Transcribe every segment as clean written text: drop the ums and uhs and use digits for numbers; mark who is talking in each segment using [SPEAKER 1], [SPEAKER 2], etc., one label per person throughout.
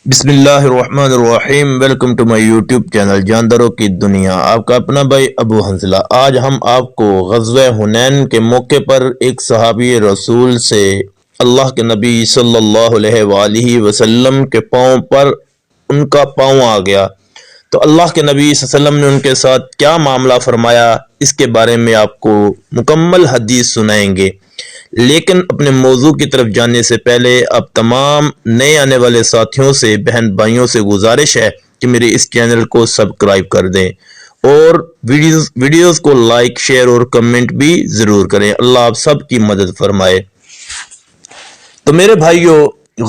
[SPEAKER 1] بسم اللہ الرحمن الرحیم۔ Welcome to my YouTube channel جانداروں کی دنیا۔ آپ کا اپنا بھائی ابو حنظلہ۔ آج ہم آپ کو غزوہ حنین کے موقع پر ایک صحابی رسول سے اللہ کے نبی صلی اللہ علیہ وآلہ وسلم کے پاؤں پر ان کا پاؤں آ گیا تو اللہ کے نبی صلی اللہ علیہ وسلم نے ان کے ساتھ کیا معاملہ فرمایا، اس کے بارے میں آپ کو مکمل حدیث سنائیں گے۔ لیکن اپنے موضوع کی طرف جانے سے پہلے اب تمام نئے آنے والے ساتھیوں سے، بہن بھائیوں سے گزارش ہے کہ میرے اس چینل کو سبسکرائب کر دیں اور ویڈیوز کو لائک، شیئر اور کمنٹ بھی ضرور کریں۔ اللہ آپ سب کی مدد فرمائے۔ تو میرے بھائیوں،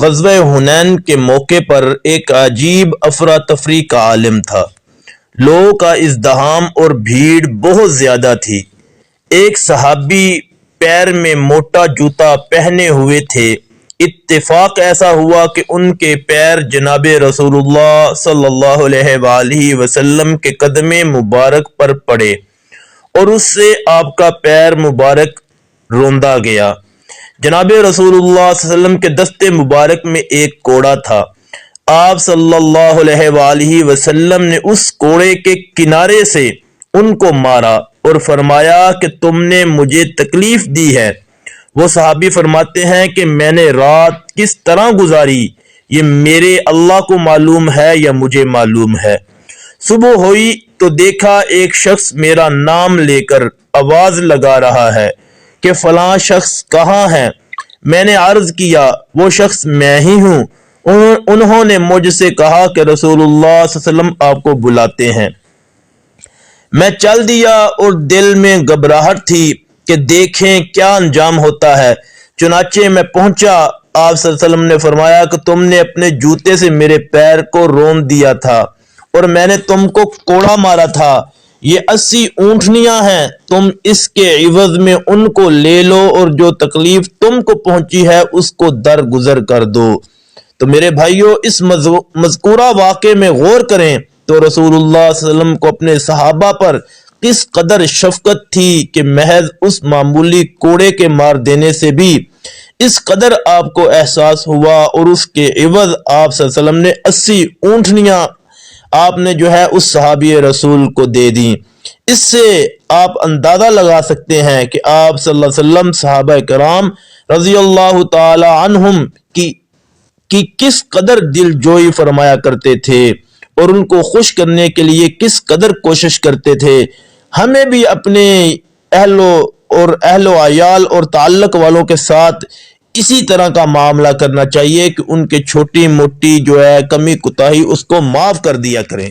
[SPEAKER 1] غزوہ حنین کے موقع پر ایک عجیب افراتفری کا عالم تھا۔ لوگوں کا ازدحام اور بھیڑ بہت زیادہ تھی۔ ایک صحابی پیر میں موٹا جوتا پہنے ہوئے تھے۔ اتفاق ایسا ہوا کہ ان کے پیر جناب رسول اللہ صلی اللہ علیہ وآلہ وسلم کے قدم مبارک پر پڑے اور اس سے آپ کا پیر مبارک روندا گیا۔ جناب رسول اللہ صلی اللہ علیہ وسلم کے دست مبارک میں ایک کوڑا تھا۔ آپ صلی اللہ علیہ وآلہ وسلم نے اس کوڑے کے کنارے سے ان کو مارا اور فرمایا کہ تم نے مجھے تکلیف دی ہے۔ وہ صحابی فرماتے ہیں کہ میں نے رات کس طرح گزاری یہ میرے اللہ کو معلوم ہے یا مجھے معلوم ہے۔ صبح ہوئی تو دیکھا ایک شخص میرا نام لے کر آواز لگا رہا ہے کہ فلاں شخص کہاں ہے؟ میں نے عرض کیا وہ شخص میں ہی ہوں۔ انہوں نے مجھ سے کہا کہ رسول اللہ صلی اللہ علیہ وسلم آپ کو بلاتے ہیں۔ میں چل دیا اور دل میں گھبراہٹ تھی کہ دیکھیں کیا انجام ہوتا ہے۔ چنانچہ میں پہنچا۔ آپ صلی اللہ علیہ وسلم نے فرمایا کہ تم نے اپنے جوتے سے میرے پیر کو رون دیا تھا اور میں نے تم کو کوڑا مارا تھا۔ یہ 80 اونٹنیاں ہیں، تم اس کے عوض میں ان کو لے لو اور جو تکلیف تم کو پہنچی ہے اس کو درگزر کر دو۔ تو میرے بھائیوں، اس مذکورہ واقعے میں غور کریں تو رسول اللہ صلی اللہ علیہ وسلم کو اپنے صحابہ پر کس قدر شفقت تھی کہ محض اس معمولی کوڑے کے مار دینے سے بھی اس قدر آپ کو احساس ہوا اور اس کے عوض آپ صلی اللہ علیہ وسلم نے 80 اونٹنیاں آپ نے اس صحابی رسول کو دے دیں۔ اس سے آپ اندازہ لگا سکتے ہیں کہ آپ صلی اللہ علیہ وسلم صحابہ کرام رضی اللہ تعالی عنہم کی کس قدر دل جوئی فرمایا کرتے تھے اور ان کو خوش کرنے کے لیے کس قدر کوشش کرتے تھے۔ ہمیں بھی اپنے اہل و عیال اور تعلق والوں کے ساتھ اسی طرح کا معاملہ کرنا چاہیے کہ ان کے چھوٹی موٹی کمی کوتاہی اس کو معاف کر دیا کریں۔